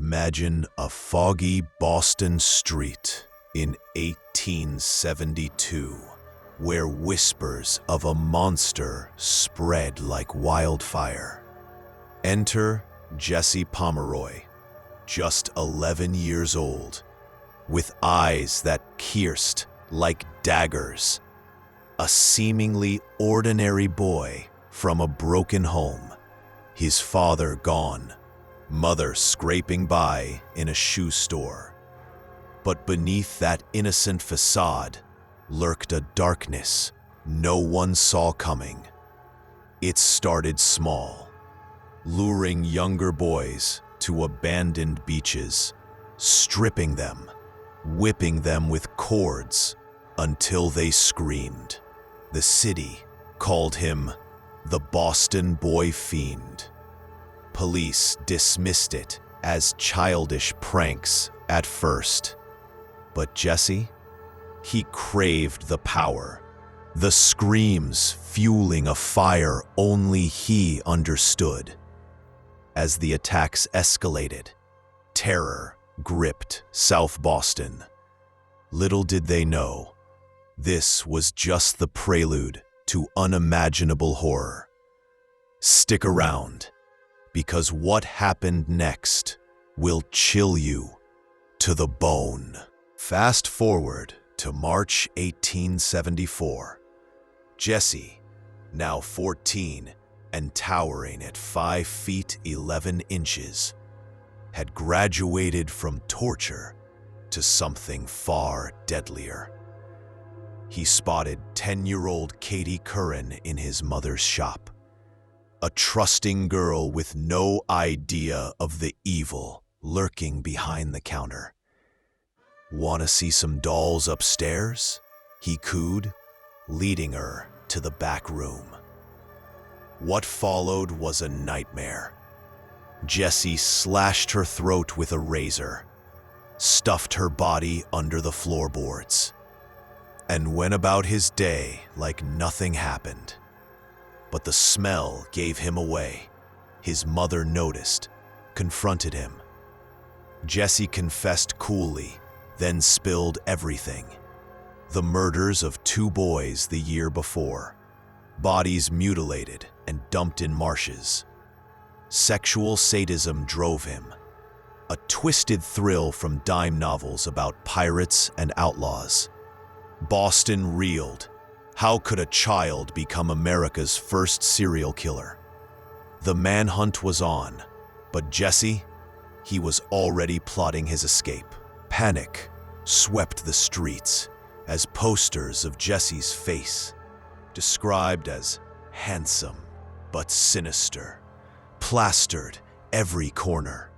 Imagine a foggy Boston street in 1872, where whispers of a monster spread like wildfire. Enter Jesse Pomeroy, just 11 years old, with eyes that pierced like daggers. A seemingly ordinary boy from a broken home, his father gone, mother scraping by in a shoe store. But beneath that innocent facade lurked a darkness no one saw coming. It started small, luring younger boys to abandoned beaches, stripping them, whipping them with cords until they screamed. The city called him the Boston Boy Fiend. Police dismissed it as childish pranks at first. But Jesse, he craved the power, the screams fueling a fire only he understood. As the attacks escalated, terror gripped South Boston. Little did they know, this was just the prelude to unimaginable horror. Stick around, because what happened next will chill you to the bone. Fast forward to March 1874. Jesse, now 14 and towering at 5 feet 11 inches, had graduated from torture to something far deadlier. He spotted 10-year-old Katie Curran in his mother's shop, a trusting girl with no idea of the evil lurking behind the counter. "Want to see some dolls upstairs?" he cooed, leading her to the back room. What followed was a nightmare. Jesse slashed her throat with a razor, stuffed her body under the floorboards, and went about his day like nothing happened. But the smell gave him away. His mother noticed, confronted him. Jesse confessed coolly, then spilled everything. The murders of 2 boys the year before, bodies mutilated and dumped in marshes. Sexual sadism drove him, a twisted thrill from dime novels about pirates and outlaws. Boston reeled. How could a child become America's first serial killer? The manhunt was on, but Jesse, he was already plotting his escape. Panic swept the streets as posters of Jesse's face, described as handsome but sinister, plastered every corner.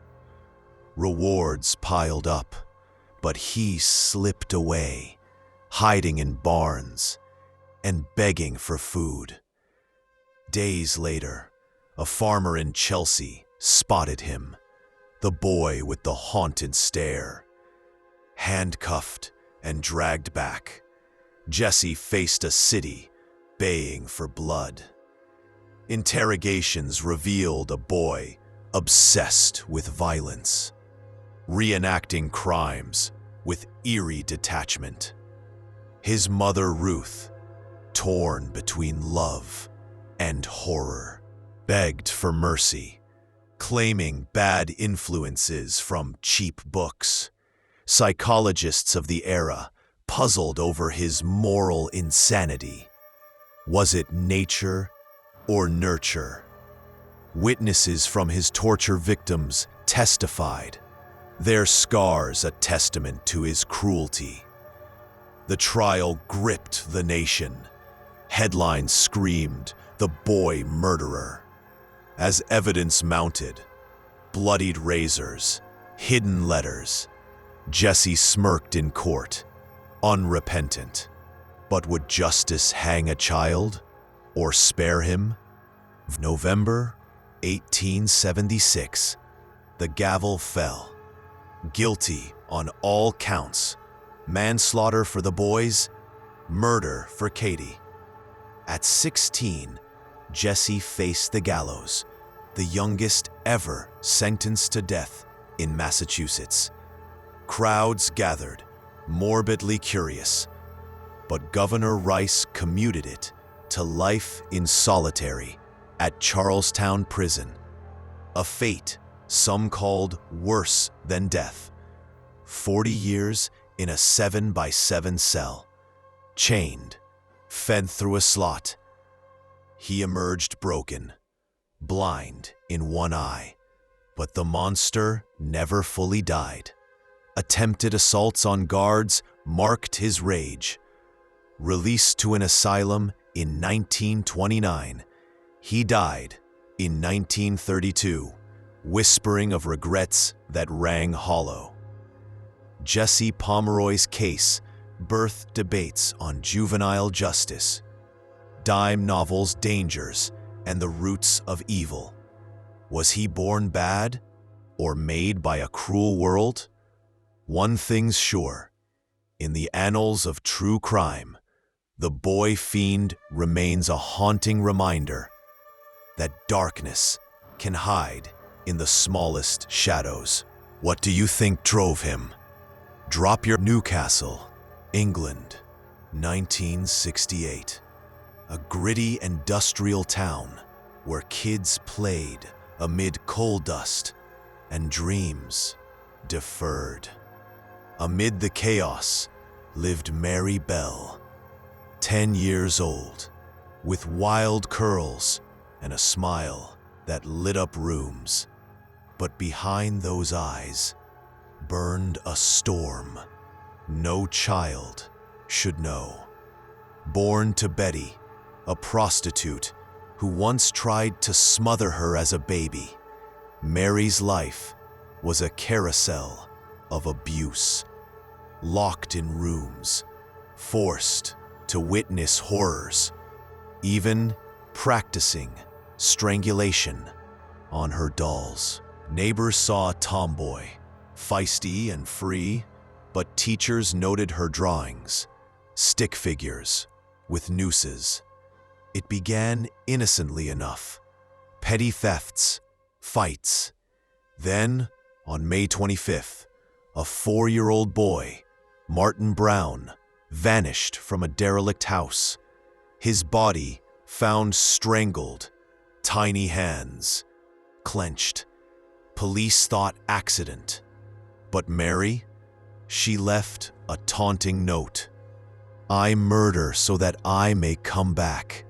Rewards piled up, but he slipped away, hiding in barns and begging for food. Days later, a farmer in Chelsea spotted him, the boy with the haunted stare. Handcuffed and dragged back, Jesse faced a city baying for blood. Interrogations revealed a boy obsessed with violence, reenacting crimes with eerie detachment. His mother, Ruth, torn between love and horror, begged for mercy, claiming bad influences from cheap books. Psychologists of the era puzzled over his moral insanity. Was it nature or nurture? Witnesses from his torture victims testified, their scars a testament to his cruelty. The trial gripped the nation. Headlines screamed, "The boy murderer." As evidence mounted, bloodied razors, hidden letters, Jesse smirked in court, unrepentant. But would justice hang a child or spare him? November 1876, the gavel fell. Guilty on all counts. Manslaughter for the boys, murder for Katie. At 16, Jesse faced the gallows, the youngest ever sentenced to death in Massachusetts. Crowds gathered, morbidly curious, but Governor Rice commuted it to life in solitary at Charlestown Prison, a fate some called worse than death. 40 years in a 7-by-7 cell, chained, fed through a slot. He emerged broken, blind in one eye, but the monster never fully died. Attempted assaults on guards marked his rage. Released to an asylum in 1929, he died in 1932, whispering of regrets that rang hollow. Jesse Pomeroy's case birthed debates on juvenile justice, dime novels' dangers, and the roots of evil. Was he born bad or made by a cruel world? One thing's sure, in the annals of true crime, the boy fiend remains a haunting reminder that darkness can hide in the smallest shadows. What do you think drove him? Drop your Newcastle, England, 1968. A gritty industrial town where kids played amid coal dust and dreams deferred. Amid the chaos lived Mary Bell, 10 years old, with wild curls and a smile that lit up rooms. But behind those eyes burned a storm no child should know. Born to Betty, a prostitute who once tried to smother her as a baby, Mary's life was a carousel of abuse. Locked in rooms, forced to witness horrors, even practicing strangulation on her dolls. Neighbors saw a tomboy, feisty and free, but teachers noted her drawings, stick figures with nooses. It began innocently enough, petty thefts, fights. Then, on May 25th, a 4-year-old boy, Martin Brown, vanished from a derelict house. His body found strangled, tiny hands clenched. Police thought accident. But Mary, she left a taunting note. I murder so that I may come back.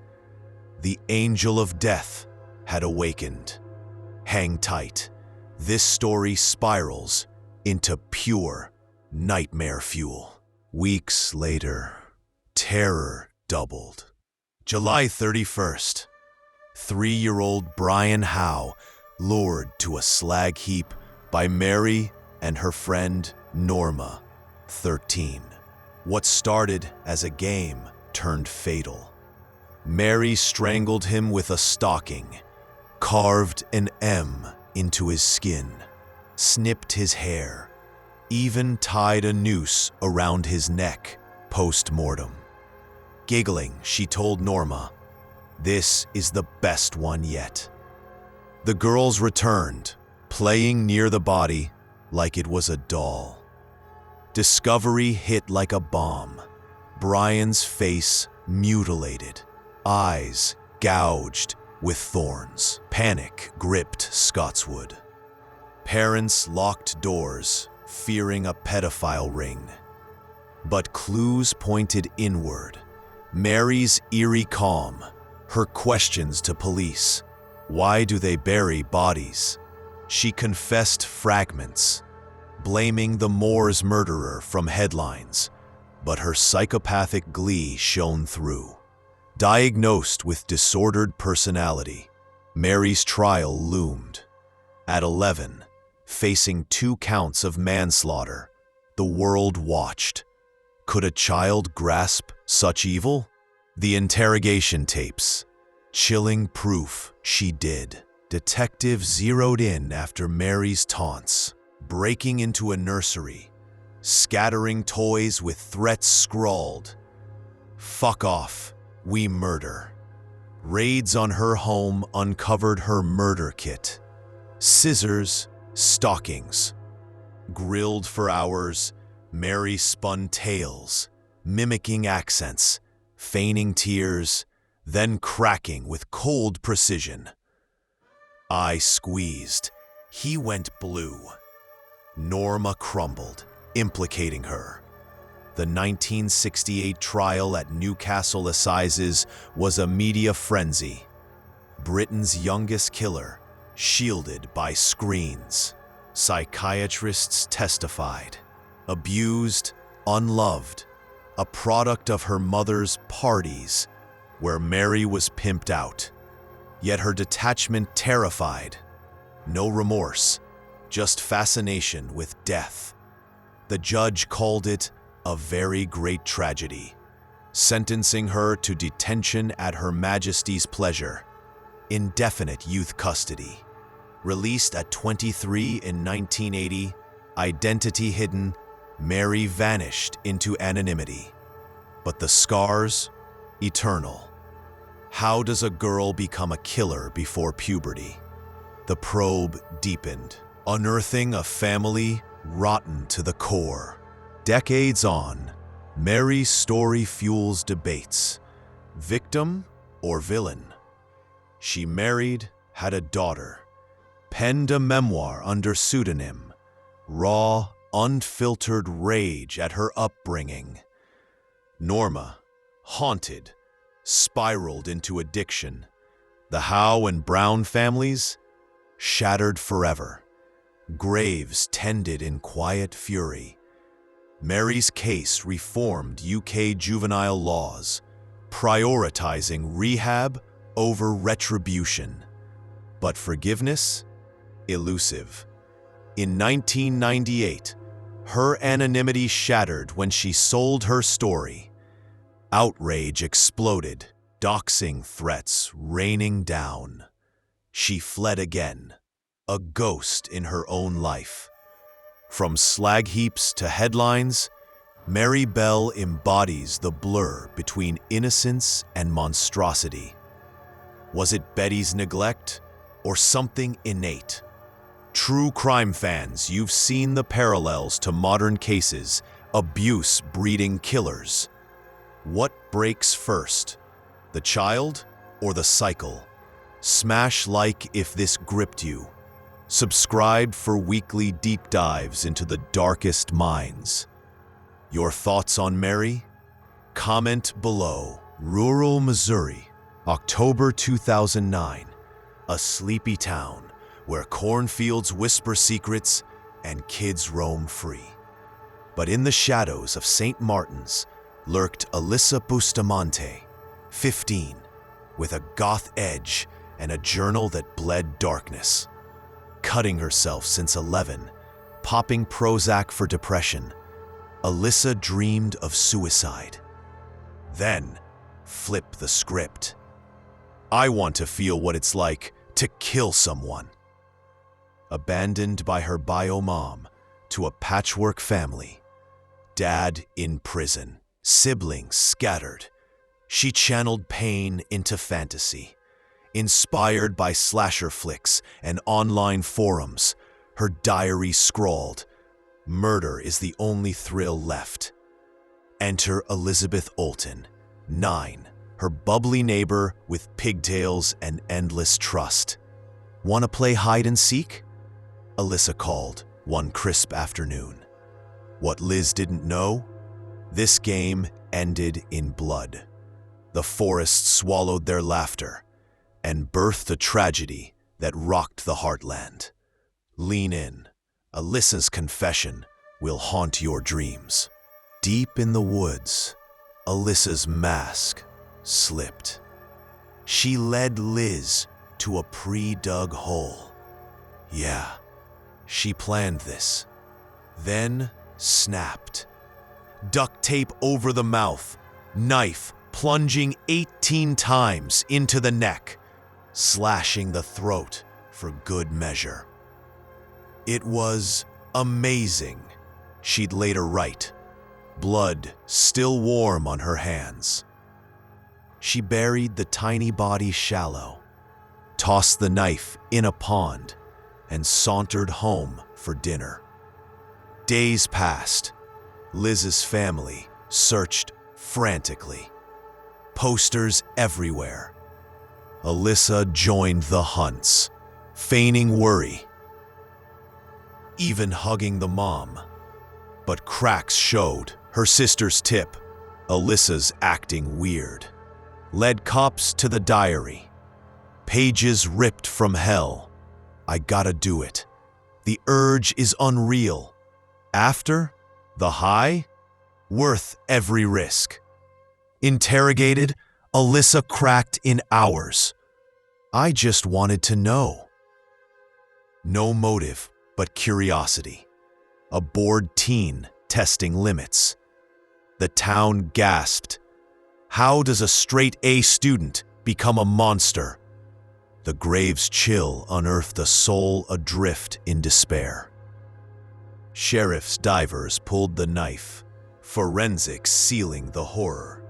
The angel of death had awakened. Hang tight. This story spirals into pure nightmare fuel. Weeks later, terror doubled. July 31st, 3-year-old Brian Howe lured to a slag heap by Mary and her friend Norma, 13. What started as a game turned fatal. Mary strangled him with a stocking, carved an M into his skin, snipped his hair, even tied a noose around his neck post-mortem. Giggling, she told Norma, "This is the best one yet." The girls returned, playing near the body like it was a doll. Discovery hit like a bomb. Brian's face mutilated, eyes gouged with thorns. Panic gripped Scotswood. Parents locked doors, fearing a pedophile ring. But clues pointed inward. Mary's eerie calm, her questions to police. Why do they bury bodies? She confessed fragments, blaming the Moors murderer from headlines, but her psychopathic glee shone through. Diagnosed with disordered personality, Mary's trial loomed. At 11, facing 2 counts of manslaughter, the world watched. Could a child grasp such evil? The interrogation tapes, chilling proof she did. Detectives zeroed in after Mary's taunts, breaking into a nursery, scattering toys with threats scrawled. Fuck off, we murder. Raids on her home uncovered her murder kit. Scissors, stockings, Grilled for hours, Mary spun tales, mimicking accents, feigning tears, then cracking with cold precision. I squeezed. He went blue. Norma crumbled, implicating her. The 1968 trial at Newcastle Assizes was a media frenzy. Britain's youngest killer, shielded by screens. Psychiatrists testified. Abused, unloved, a product of her mother's parties, where Mary was pimped out. Yet her detachment terrified. No remorse, just fascination with death. The judge called it a very great tragedy, sentencing her to detention at Her Majesty's pleasure, indefinite youth custody. Released at 23 in 1980, identity hidden, Mary vanished into anonymity. But the scars, eternal. How does a girl become a killer before puberty? The probe deepened, unearthing a family rotten to the core. Decades on, Mary's story fuels debates. Victim or villain? She married, had a daughter, penned a memoir under pseudonym, raw, unfiltered rage at her upbringing. Norma, haunted, spiraled into addiction. The Howe and Brown families, shattered forever. Graves tended in quiet fury. Mary's case reformed UK juvenile laws, prioritizing rehab over retribution. But forgiveness? Elusive. In 1998, her anonymity shattered when she sold her story. Outrage exploded, doxing threats raining down. She fled again, a ghost in her own life. From slag heaps to headlines, Mary Bell embodies the blur between innocence and monstrosity. Was it Betty's neglect or something innate? True crime fans, you've seen the parallels to modern cases, abuse breeding killers. What breaks first, the child or the cycle? Smash like if this gripped you. Subscribe for weekly deep dives into the darkest minds. Your thoughts on Mary? Comment below. Rural Missouri, October 2009. A sleepy town where cornfields whisper secrets and kids roam free. But in the shadows of St. Martin's lurked Alyssa Bustamante, 15, with a goth edge and a journal that bled darkness. Cutting herself since 11, popping Prozac for depression, Alyssa dreamed of suicide. Then, flip the script. I want to feel what it's like to kill someone. Abandoned by her bio mom to a patchwork family. Dad in prison, siblings scattered. She channeled pain into fantasy. Inspired by slasher flicks and online forums, her diary scrawled, "Murder is the only thrill left." Enter Elizabeth Olton, 9, her bubbly neighbor with pigtails and endless trust. "Wanna play hide and seek?" Alyssa called one crisp afternoon. What Liz didn't know? This game ended in blood. The forest swallowed their laughter and birthed a tragedy that rocked the heartland. Lean in. Alyssa's confession will haunt your dreams. Deep in the woods, Alyssa's mask slipped. She led Liz to a pre-dug hole. Yeah, she planned this. Then snapped. Duct tape over the mouth, knife plunging 18 times into the neck, slashing the throat for good measure. It was amazing, she'd later write, blood still warm on her hands. She buried the tiny body shallow, tossed the knife in a pond, and sauntered home for dinner. Days passed. Liz's family searched frantically. Posters everywhere. Alyssa joined the hunts, feigning worry, even hugging the mom. But cracks showed. Her sister's tip, Alyssa's acting weird, led cops to the diary. Pages ripped from hell. I gotta do it. The urge is unreal. After, the high, worth every risk. Interrogated, Alyssa cracked in hours. I just wanted to know. No motive but curiosity. A bored teen testing limits. The town gasped. How does a straight A student become a monster? The grave's chill unearthed a soul adrift in despair. Sheriff's divers pulled the knife, forensics sealing the horror.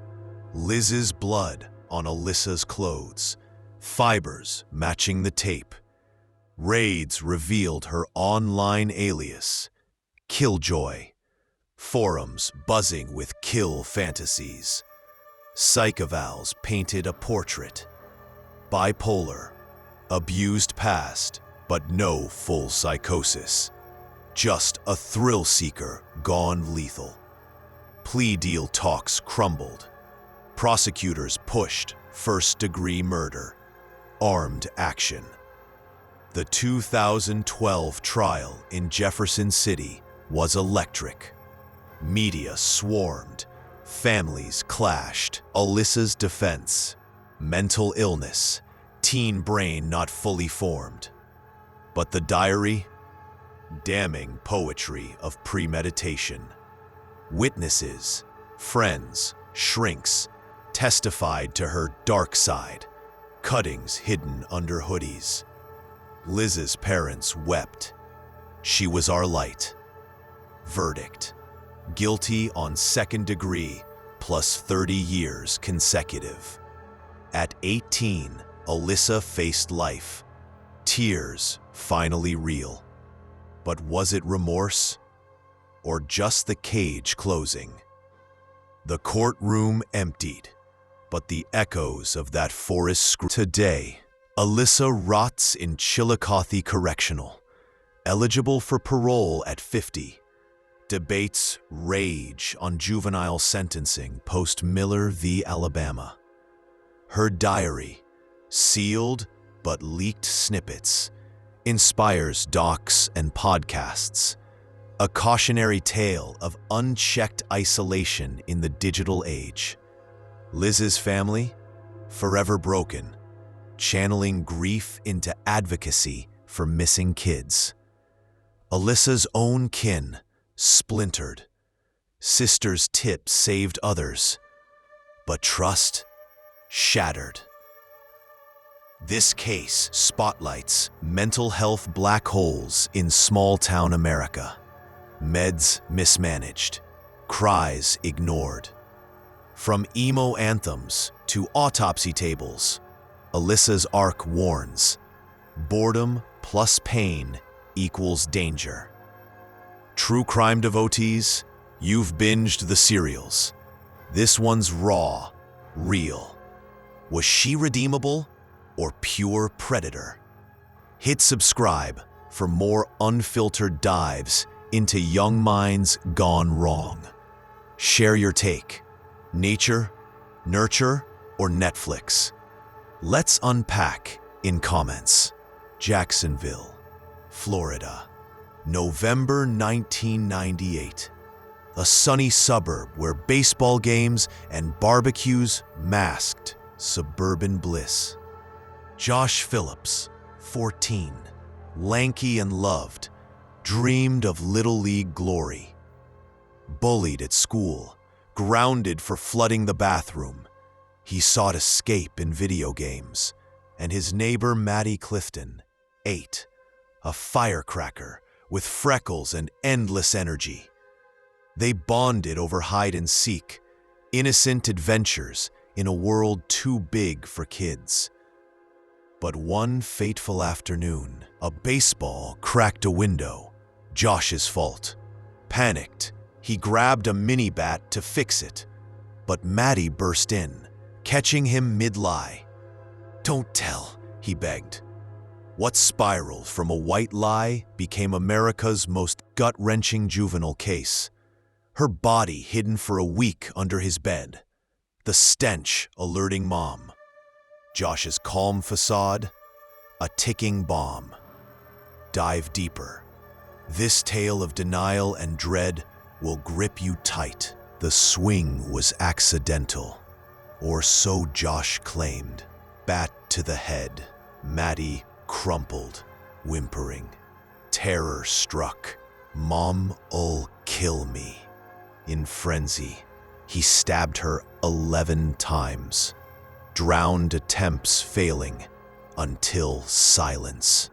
Liz's blood on Alyssa's clothes, fibers matching the tape. Raids revealed her online alias, Killjoy. Forums buzzing with kill fantasies. Psychovals painted a portrait. Bipolar, abused past, but no full psychosis. Just a thrill seeker gone lethal. Plea deal talks crumbled. Prosecutors pushed first-degree murder, armed action. The 2012 trial in Jefferson City was electric. Media swarmed, families clashed. Alyssa's defense, mental illness, teen brain not fully formed. But the diary, damning poetry of premeditation. Witnesses, friends, shrinks, testified to her dark side, cuttings hidden under hoodies. Liz's parents wept. She was our light. Verdict: guilty on second degree, plus 30 years consecutive. At 18, Alyssa faced life. Tears finally real. But was it remorse? Or just the cage closing? The courtroom emptied, but the echoes of that forest scream. Today, Alyssa rots in Chillicothe Correctional, eligible for parole at 50. Debates rage on juvenile sentencing post Miller v. Alabama. Her diary, sealed but leaked snippets, inspires docs and podcasts, a cautionary tale of unchecked isolation in the digital age. Liz's family, forever broken, channeling grief into advocacy for missing kids. Alyssa's own kin, splintered. Sister's tip saved others, but trust shattered. This case spotlights mental health black holes in small-town America. Meds mismanaged, cries ignored. From emo anthems to autopsy tables, Alyssa's arc warns: boredom plus pain equals danger. True crime devotees, you've binged the serials. This one's raw, real. Was she redeemable or pure predator? Hit subscribe for more unfiltered dives into young minds gone wrong. Share your take. Nature, nurture, or Netflix? Let's unpack in comments. Jacksonville, Florida, November 1998. A sunny suburb where baseball games and barbecues masked suburban bliss. Josh Phillips, 14, lanky and loved, dreamed of Little League glory. Bullied at school, grounded for flooding the bathroom, he sought escape in video games. And his neighbor Maddie Clifton, 8, a firecracker with freckles and endless energy. They bonded over hide and seek, innocent adventures in a world too big for kids. But one fateful afternoon, a baseball cracked a window. Josh's fault. Panicked, he grabbed a mini bat to fix it, but Maddie burst in, catching him mid-lie. "Don't tell," he begged. What spiraled from a white lie became America's most gut-wrenching juvenile case. Her body hidden for a week under his bed. The stench alerting Mom. Josh's calm facade, a ticking bomb. Dive deeper. This tale of denial and dread will grip you tight. The swing was accidental, or so Josh claimed. Bat to the head. Maddie crumpled, whimpering. Terror struck. "Mom'll kill me." In frenzy, he stabbed her 11 times. Drowned attempts failing until silence.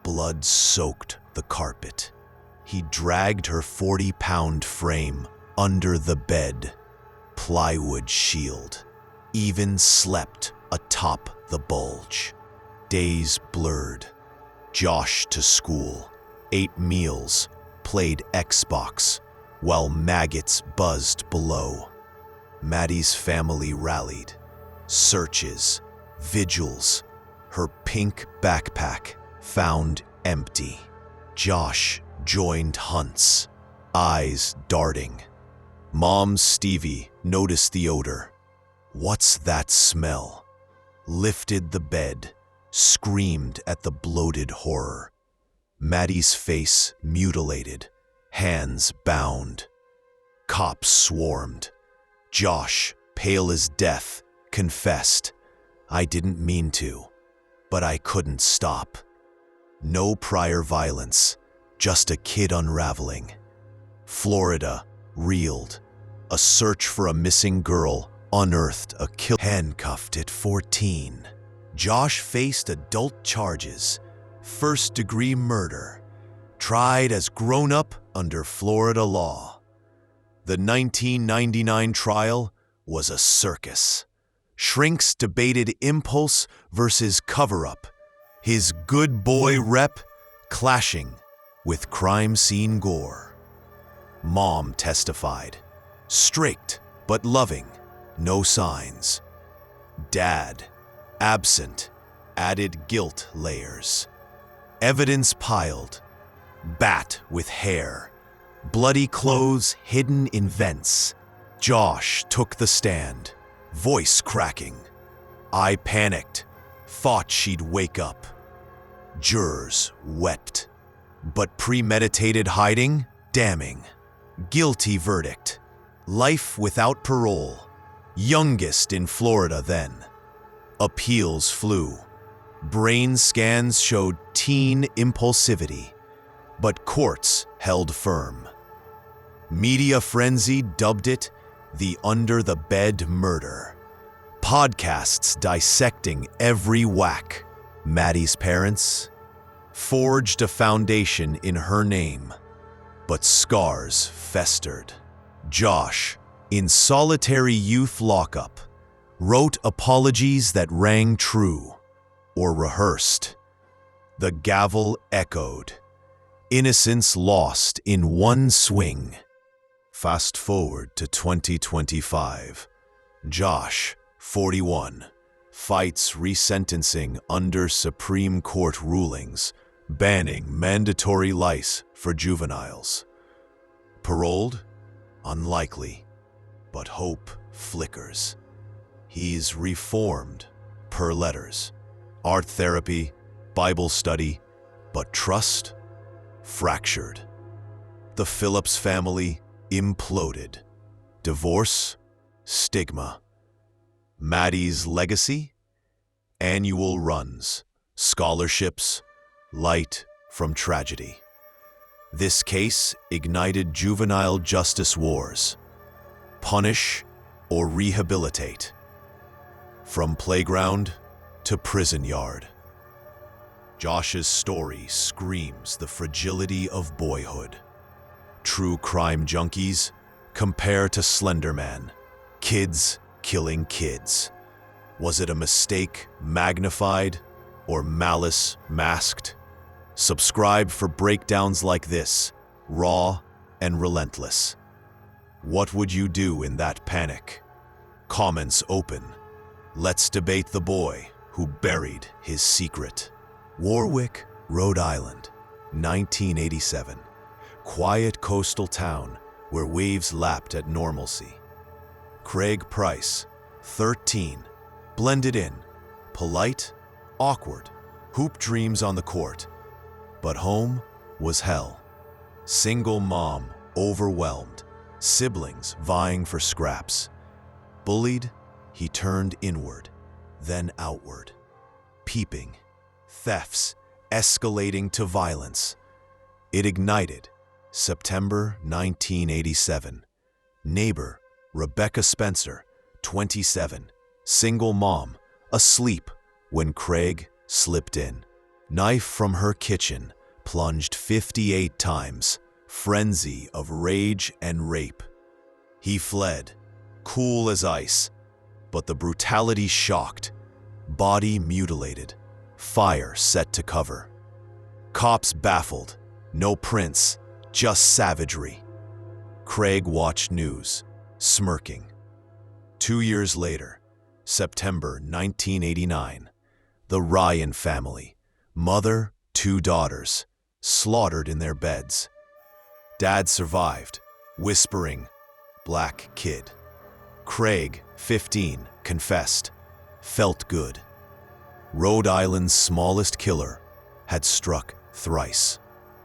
Blood soaked the carpet. He dragged her 40-pound frame under the bed. Plywood shield. Even slept atop the bulge. Days blurred. Josh to school. Ate meals. Played Xbox while maggots buzzed below. Maddie's family rallied. Searches. Vigils. Her pink backpack found empty. Josh joined hunts, eyes darting. Mom Stevie noticed the odor. "What's that smell?" Lifted the bed, screamed at the bloated horror. Maddie's face mutilated, hands bound. Cops swarmed. Josh, pale as death, confessed, "I didn't mean to, but I couldn't stop." No prior violence, just a kid unraveling. Florida reeled. A search for a missing girl unearthed a kill. Handcuffed at 14. Josh faced adult charges. First-degree murder. Tried as grown-up under Florida law. The 1999 trial was a circus. Shrinks debated impulse versus cover-up. His good boy rep clashing with crime scene gore. Mom testified. Strict but loving, no signs. Dad, absent, added guilt layers. Evidence piled. Bat with hair. Bloody clothes hidden in vents. Josh took the stand, voice cracking. I panicked, thought she'd wake up. Jurors wept. But premeditated hiding? Damning. Guilty verdict. Life without parole. Youngest in Florida then. Appeals flew. Brain scans showed teen impulsivity, but courts held firm. Media frenzy dubbed it the under-the-bed murder. Podcasts dissecting every whack. Maddie's parents forged a foundation in her name, but scars festered. Josh, in solitary youth lockup, wrote apologies that rang true or rehearsed. The gavel echoed. Innocence lost in one swing. Fast forward to 2025. Josh, 41, fights resentencing under Supreme Court rulings banning mandatory life for juveniles. Paroled? Unlikely, but hope flickers. He's reformed, per letters. Art therapy, Bible study, but trust? Fractured. The Phillips family imploded. Divorce? Stigma. Maddie's legacy? Annual runs, scholarships, light from tragedy. This case ignited juvenile justice wars. Punish or rehabilitate. From playground to prison yard. Josh's story screams the fragility of boyhood. True crime junkies compare to Slender Man. Kids killing kids. Was it a mistake magnified or malice masked? Subscribe for breakdowns like this, raw and and relentless. What would you do in that panic? Comments open. Let's debate the boy who buried his secret. Warwick, Rhode Island, 1987. Quiet coastal town where waves lapped at normalcy. Craig Price, 13, blended in, polite, awkward, hoop dreams on the court. But home was hell. Single mom, overwhelmed, siblings vying for scraps. Bullied, he turned inward, then outward. Peeping, thefts, escalating to violence. It ignited, September 1987. Neighbor, Rebecca Spencer, 27, single mom, asleep when Craig slipped in. Knife from her kitchen, plunged 58 times, frenzy of rage and rape. He fled, cool as ice, but the brutality shocked, body mutilated, fire set to cover. Cops baffled, no prints, just savagery. Craig watched news, smirking. 2 years later, September 1989, the Ryan family, mother, 2 daughters, slaughtered in their beds. Dad survived, whispering, "Black kid." Craig, 15, confessed, felt good. Rhode Island's smallest killer had struck thrice.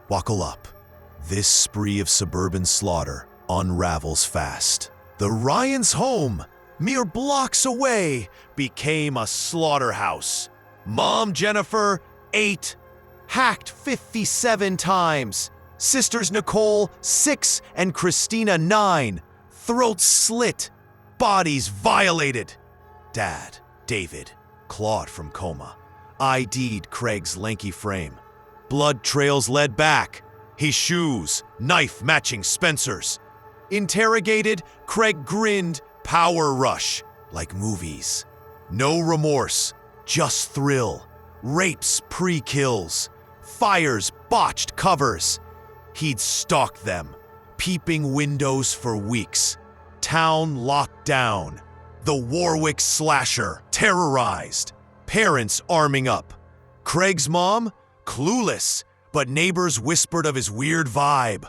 Buckle up. This spree of suburban slaughter unravels fast. The Ryans' home, mere blocks away, became a slaughterhouse. Mom Jennifer, 8, hacked 57 times. Sisters Nicole, 6, and Christina, 9, throats slit, bodies violated. Dad, David, clawed from coma, ID'd Craig's lanky frame. Blood trails led back, his shoes, knife matching Spencer's. Interrogated, Craig grinned, power rush, like movies. No remorse, just thrill. Rapes pre-kills, fires botched covers. He'd stalk them, peeping windows for weeks. Town locked down. The Warwick slasher terrorized. Parents arming up. Craig's mom, clueless, but neighbors whispered of his weird vibe.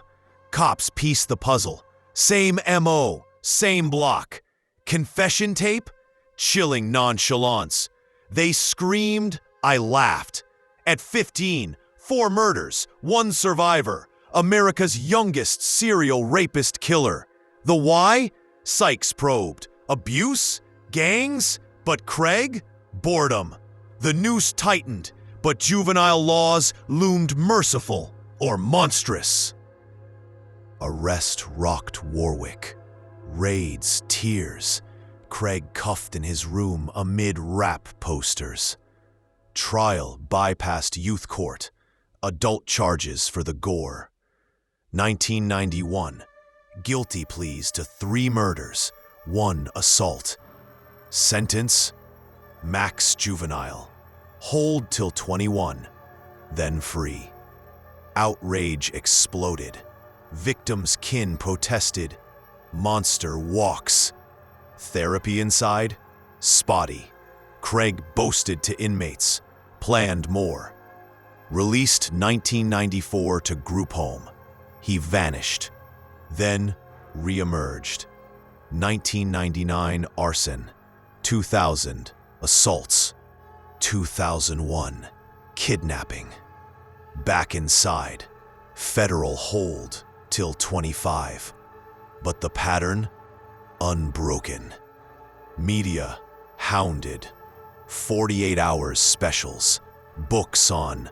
Cops pieced the puzzle. Same MO, same block. Confession tape? Chilling nonchalance. They screamed, I laughed. At 15, 4 murders, 1 survivor. America's youngest serial rapist killer. The why? Sykes probed. Abuse? Gangs? But Craig? Boredom. The noose tightened, but juvenile laws loomed merciful or monstrous. Arrest rocked Warwick. Raids, tears. Craig cuffed in his room amid rap posters. Trial bypassed youth court. Adult charges for the gore. 1991. Guilty pleas to 3 murders, 1 assault. Sentence? Max juvenile. Hold till 21, then free. Outrage exploded. Victims' kin protested. Monster walks. Therapy inside? Spotty. Craig boasted to inmates. Planned more. Released 1994 to group home. He vanished. Then re-emerged. 1999 arson. 2000 assaults. 2001 kidnapping. Back inside. Federal hold till 25. But the pattern? Unbroken. Media hounded. 48 hours specials. Books on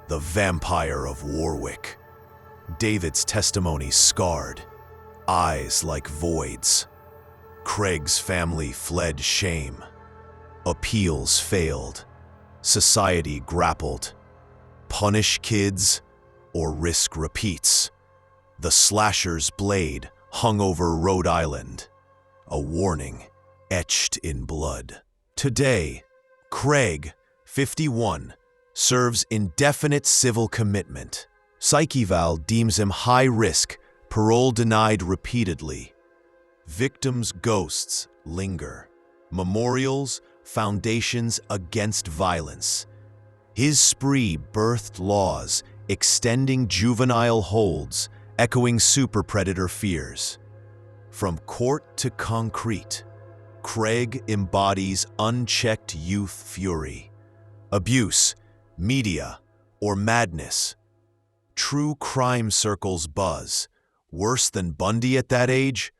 the Vampire of Warwick. David's testimony scarred. Eyes like voids. Craig's family fled shame. Appeals failed. Society grappled. Punish kids or risk repeats. The slasher's blade hung over Rhode Island. A warning etched in blood. Today, Craig, 51, serves indefinite civil commitment. Psych eval deems him high risk, Parole denied repeatedly. Victims' ghosts linger. Memorials, foundations against violence. His spree birthed laws extending juvenile holds, echoing super-predator fears. From court to concrete, Craig embodies unchecked youth fury. Abuse, media, or madness. True crime circles buzz. Worse than Bundy at that age?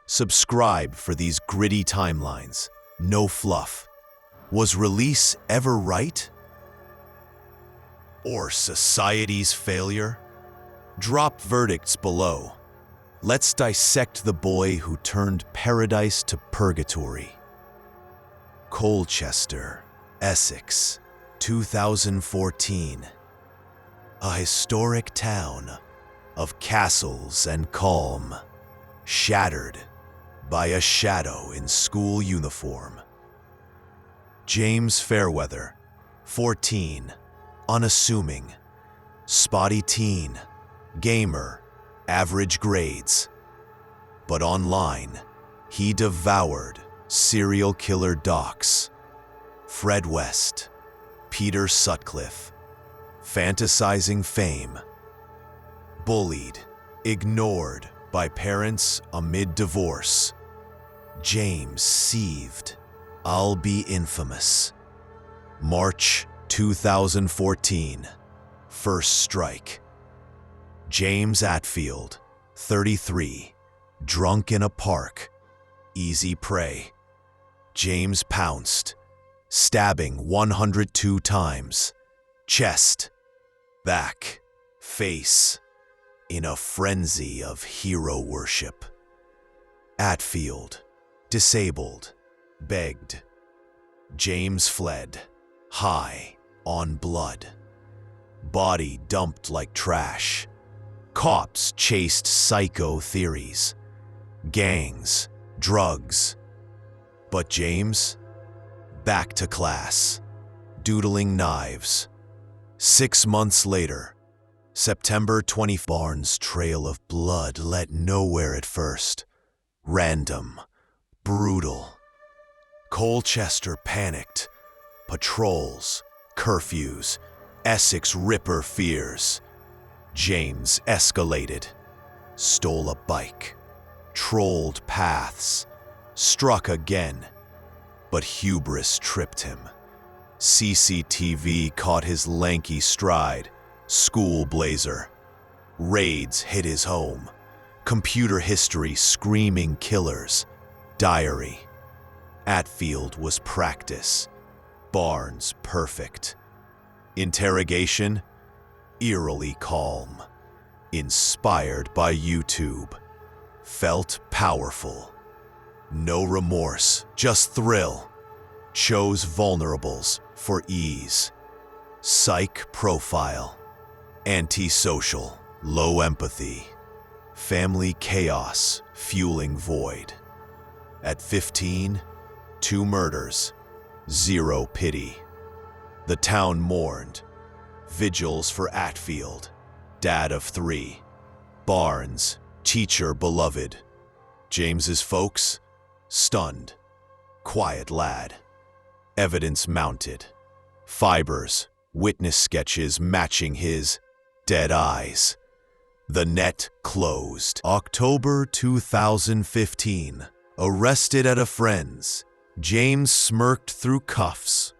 Subscribe for these gritty timelines. No fluff. Was release ever right? Or society's failure? Drop verdicts below. Let's dissect the boy who turned paradise to purgatory. Colchester, Essex, 2014. A historic town of castles and calm, shattered by a shadow in school uniform. James Fairweather, 14, unassuming, spotty teen, gamer, average grades. But online, he devoured serial killer docs. Fred West, Peter Sutcliffe, fantasizing fame. Bullied, ignored by parents amid divorce. James seethed, "I'll be infamous." March 2014, first strike. James Atfield, 33, drunk in a park, easy prey. James pounced, stabbing 102 times, chest, back, face, in a frenzy of hero worship. Atfield, disabled, begged. James fled, high on blood. Body dumped like trash. Cops chased psycho theories. Gangs, drugs. But James, back to class, doodling knives. 6 months later, September 20. Barnes' trail of blood led nowhere at first. Random, brutal. Colchester panicked. Patrols, curfews, Essex Ripper fears. James escalated, stole a bike, trolled paths, struck again, but hubris tripped him. CCTV caught his lanky stride, school blazer. Raids hit his home, computer history screaming killers, diary. Atfield was practice, Barnes perfect. Interrogation, eerily calm. Inspired by YouTube. Felt powerful. No remorse, just thrill. Chose vulnerables for ease. Psych profile. Antisocial, low empathy. Family chaos, fueling void. At 15, 2 murders, 0 pity. The town mourned. Vigils for Atfield, dad of 3. Barnes, teacher beloved. James's folks, stunned. Quiet lad. Evidence mounted. Fibers, witness sketches matching his dead eyes. The net closed. October 2015. Arrested at a friend's. James smirked through cuffs.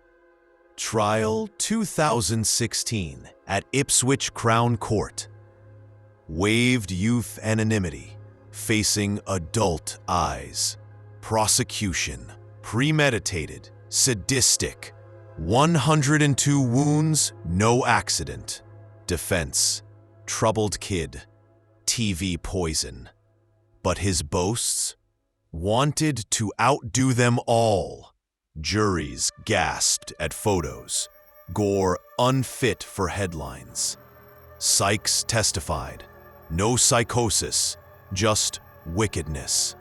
Trial 2016 at Ipswich Crown Court. Waived youth anonymity, facing adult eyes. Prosecution, premeditated, sadistic. 102 wounds, no accident. Defense, troubled kid, TV poison. But his boasts? Wanted to outdo them all. Juries gasped at photos. Gore unfit for headlines. Psychs testified. No psychosis, just wickedness.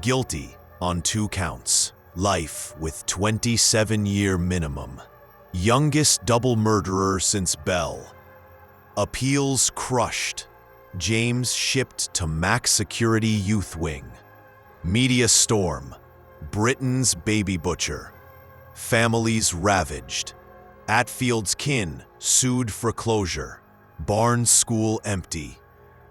Guilty on 2 counts. Life with 27-year minimum. Youngest double murderer since Bell. Appeals crushed. James shipped to max security youth wing. Media storm. Britain's baby butcher. Families ravaged. Atfield's kin sued for closure. Barnes school empty.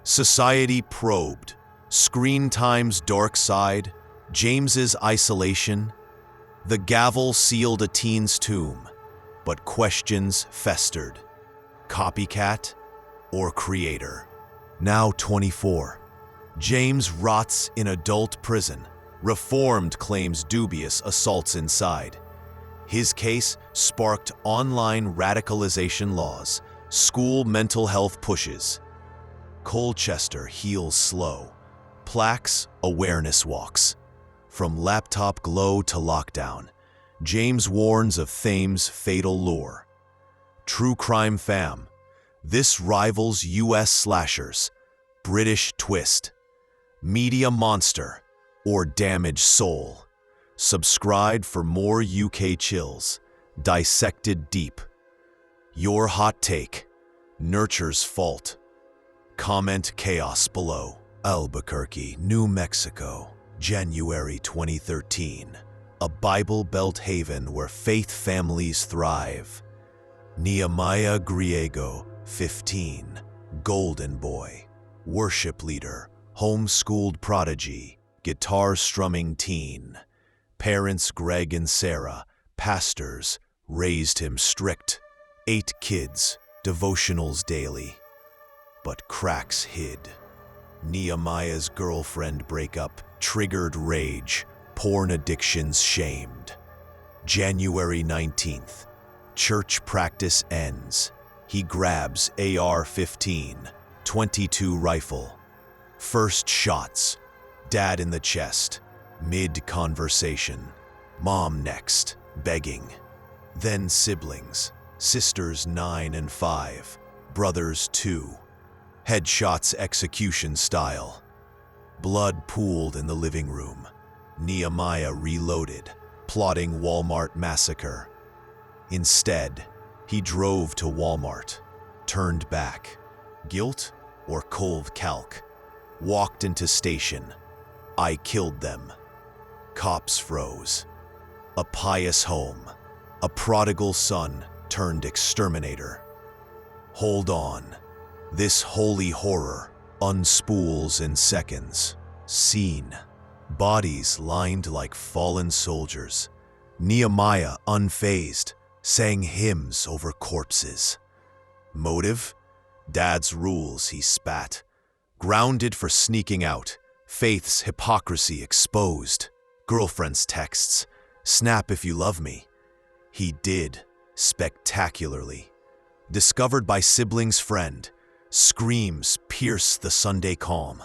Society probed. Screen time's dark side. James's isolation. The gavel sealed a teen's tomb, but questions festered. Copycat or creator? Now 24. James rots in adult prison. Reformed claims dubious assaults inside. His case sparked online radicalization laws, school mental health pushes. Colchester heals slow. Plaques, awareness walks. From laptop glow to lockdown, James warns of Thames' fatal lure. True crime fam. This rivals US slashers. British twist. Media monster or damaged soul. Subscribe for more UK chills. Dissected deep. Your hot take. Nurture's fault. Comment chaos below. Albuquerque, New Mexico, January 2013. A Bible Belt haven where faith families thrive. Nehemiah Griego, 15, golden boy, worship leader, homeschooled prodigy, guitar-strumming teen. Parents Greg and Sarah, pastors, raised him strict. 8 kids, devotionals daily. But cracks hid. Nehemiah's girlfriend breakup triggered rage, porn addictions shamed. January 19th, church practice ends. He grabs AR-15, .22 rifle. First shots, dad in the chest, mid-conversation. Mom next, begging. Then siblings, sisters 9 and 5, brothers 2. Headshots execution style. Blood pooled in the living room. Nehemiah reloaded, plotting Walmart massacre. Instead, he drove to Walmart, turned back. Guilt or cold calc? Walked into station. I killed them. Cops froze. A pious home. A prodigal son turned exterminator. Hold on. This holy horror unspools in seconds. Scene. Bodies lined like fallen soldiers. Nehemiah, unfazed, sang hymns over corpses. Motive? Dad's rules, he spat. Grounded for sneaking out. Faith's hypocrisy exposed. Girlfriend's texts. Snap if you love me. He did, spectacularly. Discovered by sibling's friend. Screams pierce the Sunday calm.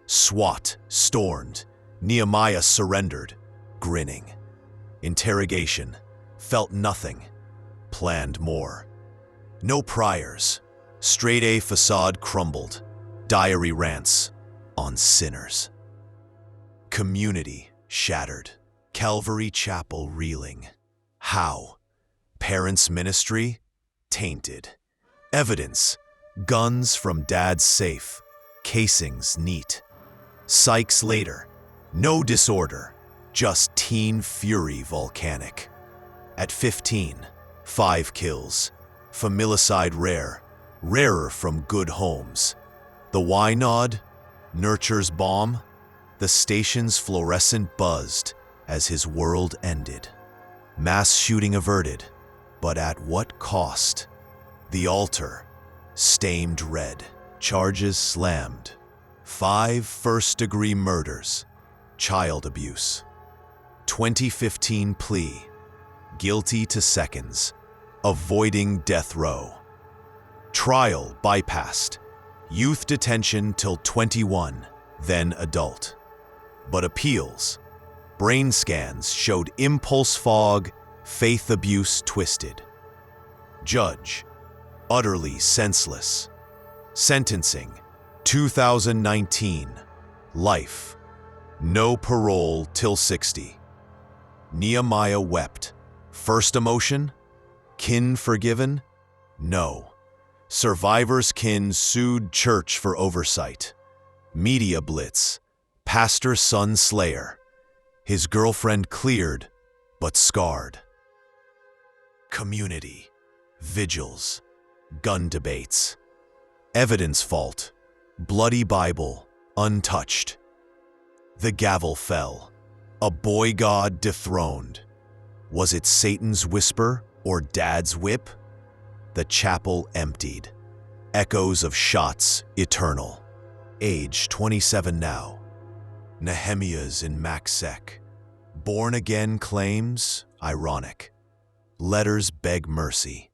SWAT stormed. Nehemiah surrendered, grinning. Interrogation. Felt nothing. Planned more. No priors. Straight A facade crumbled. Diary rants on sinners. Community shattered. Calvary Chapel reeling. How? Parents' ministry tainted. Evidence. Guns from dad's safe. Casings neat. Psychs later. No disorder. Just teen fury volcanic. At 15, 5 kills. Familicide rare. Rarer from good homes. The why nod? Nurture's bomb? The station's fluorescent buzzed as his world ended. Mass shooting averted, but at what cost? The altar, stained red. Charges slammed. 5 first-degree murders. Child abuse. 2015 plea. Guilty to seconds. Avoiding death row. Trial bypassed. Youth detention till 21, then adult. But appeals. Brain scans showed impulse fog, faith abuse twisted. Judge. Utterly senseless. Sentencing. 2019. Life. No parole till 60. Nehemiah wept. First emotion? Kin forgiven? No. Survivor's kin sued church for oversight. Media blitz. Pastor son slayer. His girlfriend cleared, but scarred. Community. Vigils. Gun debates. Evidence fault. Bloody Bible. Untouched. The gavel fell. A boy god dethroned. Was it Satan's whisper or Dad's whip? The chapel emptied. Echoes of shots eternal. Age 27 now. Nehemiah's in Maxsec. Born again claims, ironic. Letters beg mercy.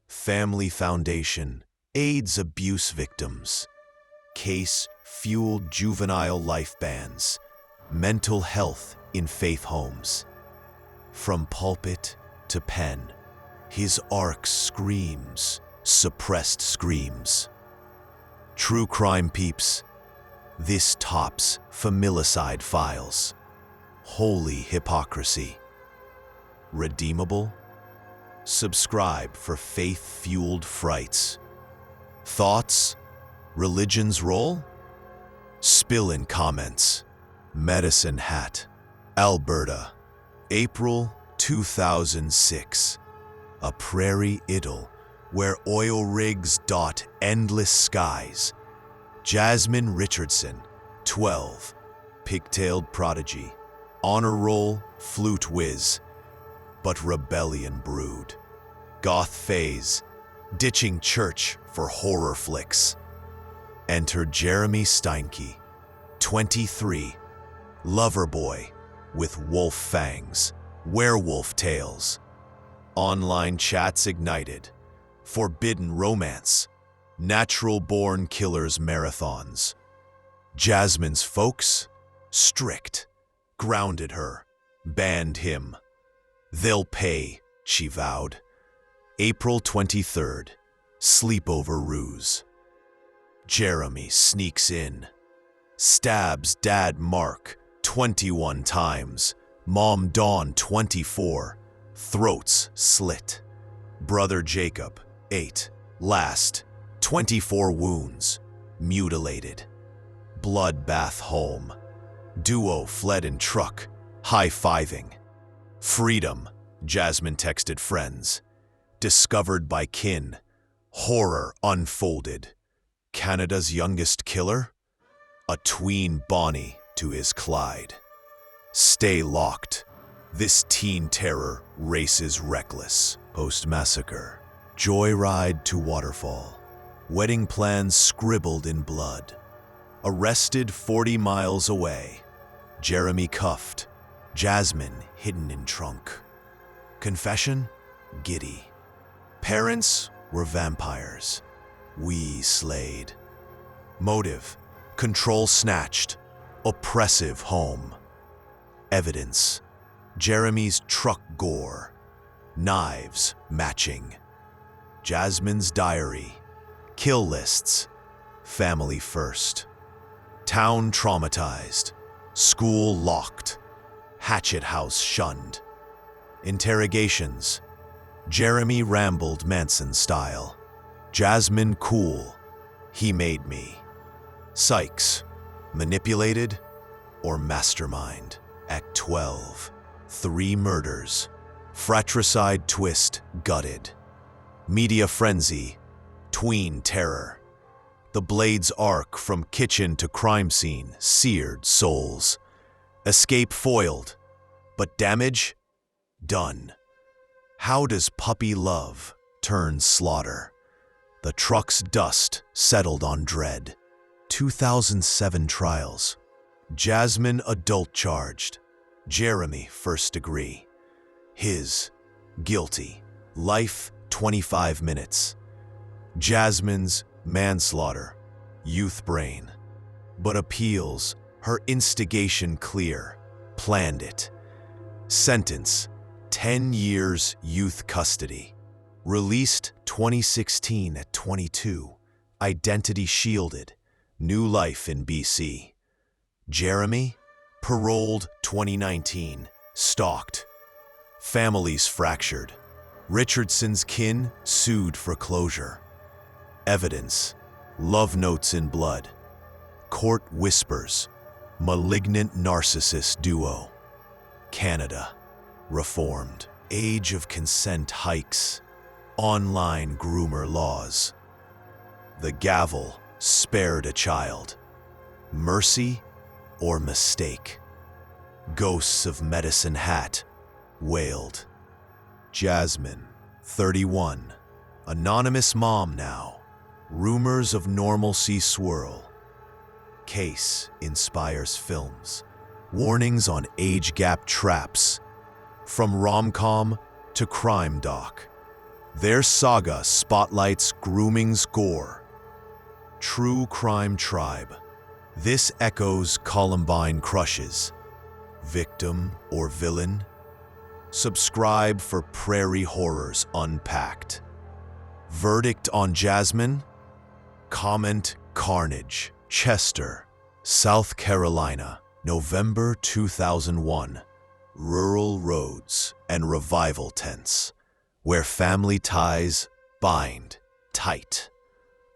Family Foundation aids abuse victims. Case fueled juvenile life bans. Mental health in faith homes. From pulpit to pen, his arc screams, suppressed screams. True crime peeps, this tops familicide files. Holy hypocrisy. Redeemable? Subscribe for faith-fueled frights. Thoughts? Religion's role? Spill in comments. Medicine Hat, Alberta, April 2006. A prairie idyll where oil rigs dot endless skies. Jasmine Richardson, 12, pigtailed prodigy, honor roll, flute whiz, but rebellion brewed. Goth phase, ditching church for horror flicks. Enter Jeremy Steinke, 23, lover boy with wolf fangs, werewolf tales. Online chats ignited, forbidden romance, natural-born killers marathons. Jasmine's folks, strict, grounded her, banned him. They'll pay, she vowed. April 23rd, sleepover ruse. Jeremy sneaks in, stabs Dad Mark 21 times, Mom Dawn 24, throats slit. Brother Jacob, 8, last, 24 wounds, mutilated. Bloodbath home. Duo fled in truck, high-fiving. Freedom, Jasmine texted friends. Discovered by kin. Horror unfolded. Canada's youngest killer? A tween Bonnie to his Clyde. Stay locked. This teen terror races reckless. Post-massacre. Joyride to waterfall. Wedding plans scribbled in blood. Arrested 40 miles away. Jeremy cuffed. Jasmine hidden in trunk. Confession? Giddy. Parents were vampires. We slayed. Motive? Control snatched. Oppressive home. Evidence? Jeremy's truck gore. Knives matching. Jasmine's diary. Kill lists. Family first. Town traumatized. School locked. Hatchet house shunned. Interrogations. Jeremy rambled Manson style. Jasmine cool. He made me. Sykes. Manipulated or mastermind. At 12. 3 murders. Fratricide twist gutted. Media frenzy. Tween terror. The blade's arc from kitchen to crime scene seared souls. Escape foiled, but damage done. How does puppy love turn slaughter? The truck's dust settled on dread. 2007 trials. Jasmine adult charged. Jeremy first degree. His guilty. Life 25 minutes. Jasmine's manslaughter. Youth brain. But appeals, her instigation clear. Planned it. Sentence, 10 years youth custody. Released 2016 at 22. Identity shielded. New life in BC. Jeremy, paroled 2019. Stalked. Families fractured. Richardson's kin sued for closure. Evidence, love notes in blood. Court whispers, malignant narcissist duo. Canada, reformed. Age of consent hikes. Online groomer laws. The gavel spared a child. Mercy or mistake? Ghosts of Medicine Hat wailed. Jasmine, 31. Anonymous mom now. Rumors of normalcy swirl. Case inspires films. Warnings on age gap traps. From rom-com to crime doc. Their saga spotlights grooming's gore. True Crime Tribe. This echoes Columbine crushes. Victim or villain? Subscribe for Prairie Horrors Unpacked. Verdict on Jasmine? Comment Carnage. Chester, South Carolina, November 2001. Rural roads and revival tents, where family ties bind tight.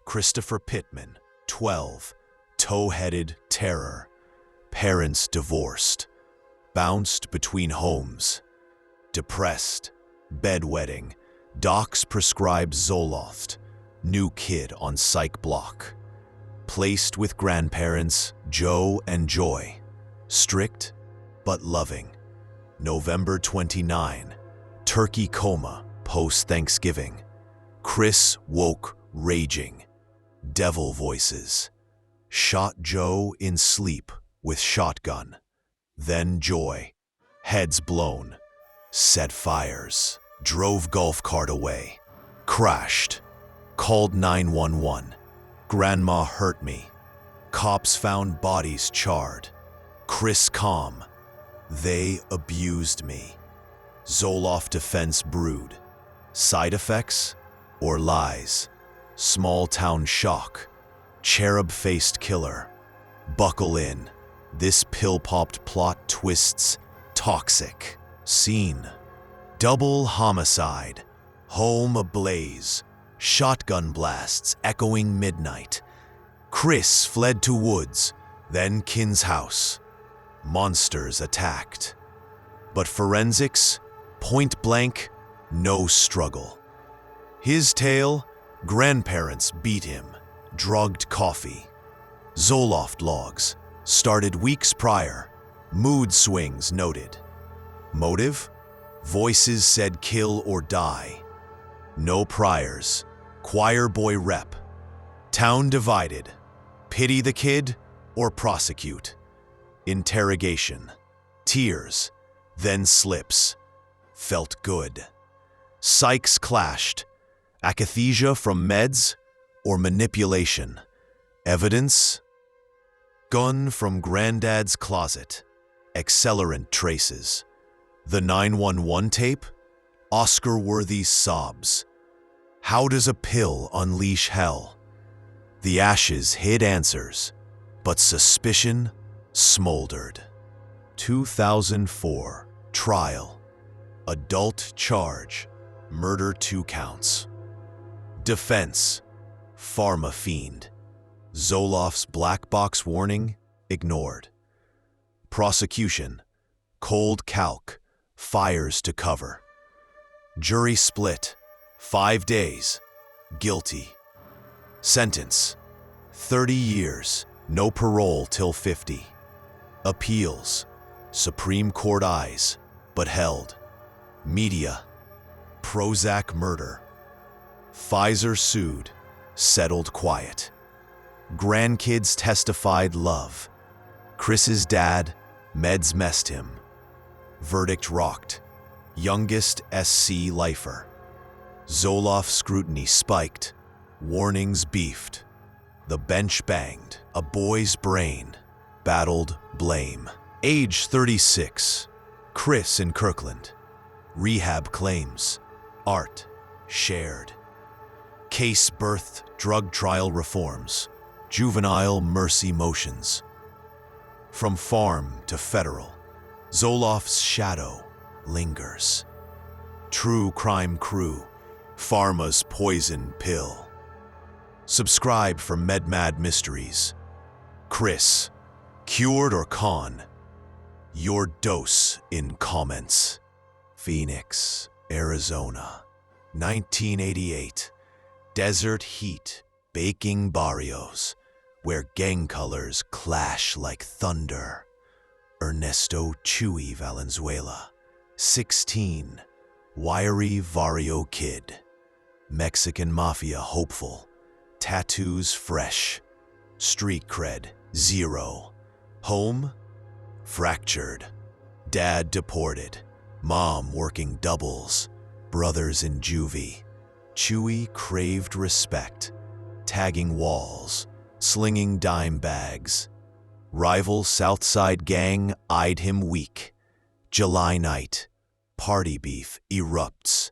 Christopher Pittman, 12. Tow-headed terror. Parents divorced. Bounced between homes. Depressed. Bedwetting. Docs prescribed Zoloft. New kid on psych block. Placed with grandparents Joe and Joy. Strict but loving. November 29. Turkey coma post-Thanksgiving. Chris woke raging. Devil voices. Shot Joe in sleep with shotgun. Then Joy. Heads blown. Set fires. Drove golf cart away. Crashed. Called 911. Grandma hurt me. Cops found bodies charred. Chris calm. They abused me. Zoloft defense brewed. Side effects or lies? Small town shock. Cherub-faced killer. Buckle in. This pill-popped plot twists toxic. Scene. Double homicide. Home ablaze. Shotgun blasts echoing midnight. Chris fled to woods, then Kin's house. Monsters attacked. But forensics, point blank, no struggle. His tale, grandparents beat him, drugged coffee. Zoloft logs, started weeks prior, mood swings noted. Motive? Voices said kill or die. No priors, choir boy rep. Town divided, pity the kid or prosecute. Interrogation, tears, then slips. Felt good. Psychs clashed. Akathisia from meds or manipulation. Evidence? Gun from granddad's closet. Accelerant traces. The 911 tape? Oscar-worthy sobs. How does a pill unleash hell? The ashes hid answers, but suspicion smoldered. 2004. Trial. Adult charge. Murder 2 counts. Defense. Pharma fiend. Zoloft's black box warning ignored. Prosecution. Cold calc. Fires to cover. Jury split. 5 days. Guilty. Sentence. 30 years. No parole till 50. Appeals. Supreme Court eyes, but held. Media. Prozac murder. Pfizer sued. Settled quiet. Grandkids testified love. Chris's dad, meds messed him. Verdict rocked. Youngest SC lifer. Zoloft scrutiny spiked. Warnings beefed. The bench banged. A boy's brain. Battled blame. Age 36. Chris in Kirkland. Rehab claims. Art shared. Case birthed drug trial reforms. Juvenile mercy motions. From farm to federal, Zoloft's shadow lingers. True crime crew, pharma's poison pill. Subscribe for MedMad Mysteries. Chris, cured or con? Your dose in comments. Phoenix, Arizona, 1988. Desert heat, baking barrios, where gang colors clash like thunder. Ernesto Chuy Valenzuela, 16. Wiry Vario kid. Mexican mafia hopeful. Tattoos fresh. Street cred, 0. Home? Fractured. Dad deported. Mom working doubles. Brothers in juvie. Chuy craved respect. Tagging walls. Slinging dime bags. Rival Southside gang eyed him weak. July night. Party beef erupts.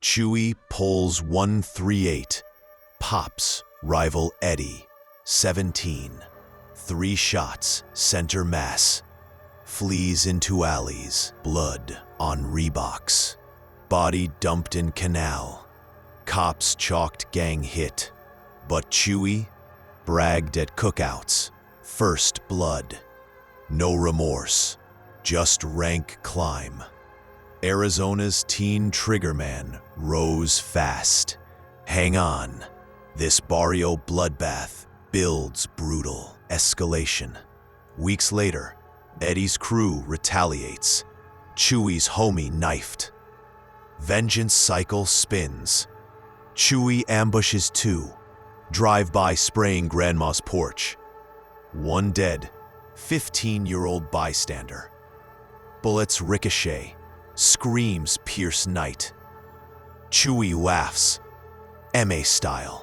Chuy pulls 138. Pops rival Eddie. 17. 3 shots, center mass. Flees into alleys, blood on Reeboks. Body dumped in canal. Cops chalked gang hit. But Chuy bragged at cookouts. First blood. No remorse. Just rank climb. Arizona's teen triggerman rose fast. Hang on. This barrio bloodbath builds brutal escalation. Weeks later, Eddie's crew retaliates. Chuy's homie knifed. Vengeance cycle spins. Chuy ambushes 2. Drive-by spraying grandma's porch. 1 dead, 15-year-old bystander. Bullets ricochet. Screams pierce night. Chuy laughs. MA style.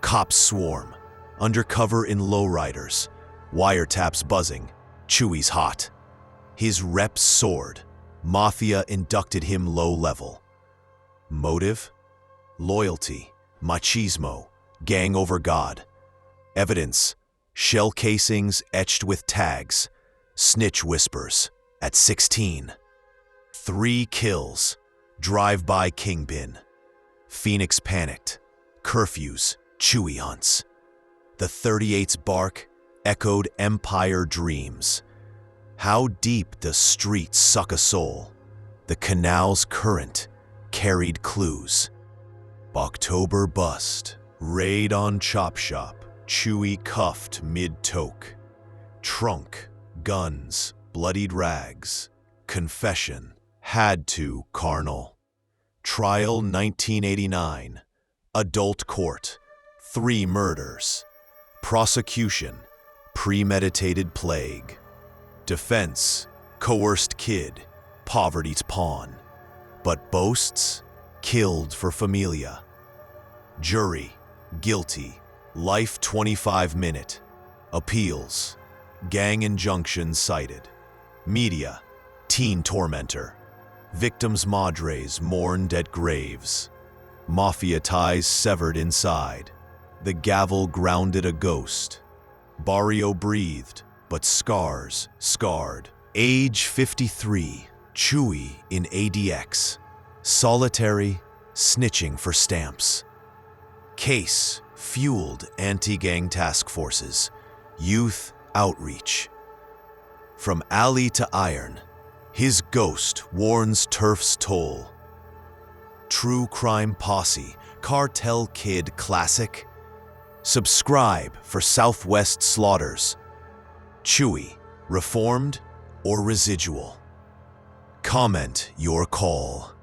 Cops swarm. Undercover in lowriders. Wiretaps buzzing. Chuy's hot. His reps soared. Mafia inducted him low level. Motive? Loyalty. Machismo. Gang over God. Evidence. Shell casings etched with tags. Snitch whispers. At 16. 3 kills. Drive-by kingpin. Phoenix panicked. Curfews. Chuy hunts. The 38's bark echoed empire dreams. How deep does street suck a soul? The canal's current carried clues. October bust. Raid on Chop Shop. Chuy cuffed mid-toke. Trunk. Guns. Bloodied rags. Confession. Had to, carnal. Trial 1989. Adult court. 3 murders. Prosecution. Premeditated plague. Defense. Coerced kid. Poverty's pawn. But boasts. Killed for familia. Jury. Guilty. Life 25-minute. Appeals. Gang injunction cited. Media. Teen tormentor. Victims' madres mourned at graves. Mafia ties severed inside. The gavel grounded a ghost. Barrio breathed, but scars scarred. Age 53. Chuy in ADX. Solitary, snitching for stamps. Case fueled anti-gang task forces. Youth outreach. From alley to iron, his ghost warns turf's toll. True crime posse, cartel kid classic. Subscribe for Southwest slaughters. Chuy, reformed or residual? Comment your call.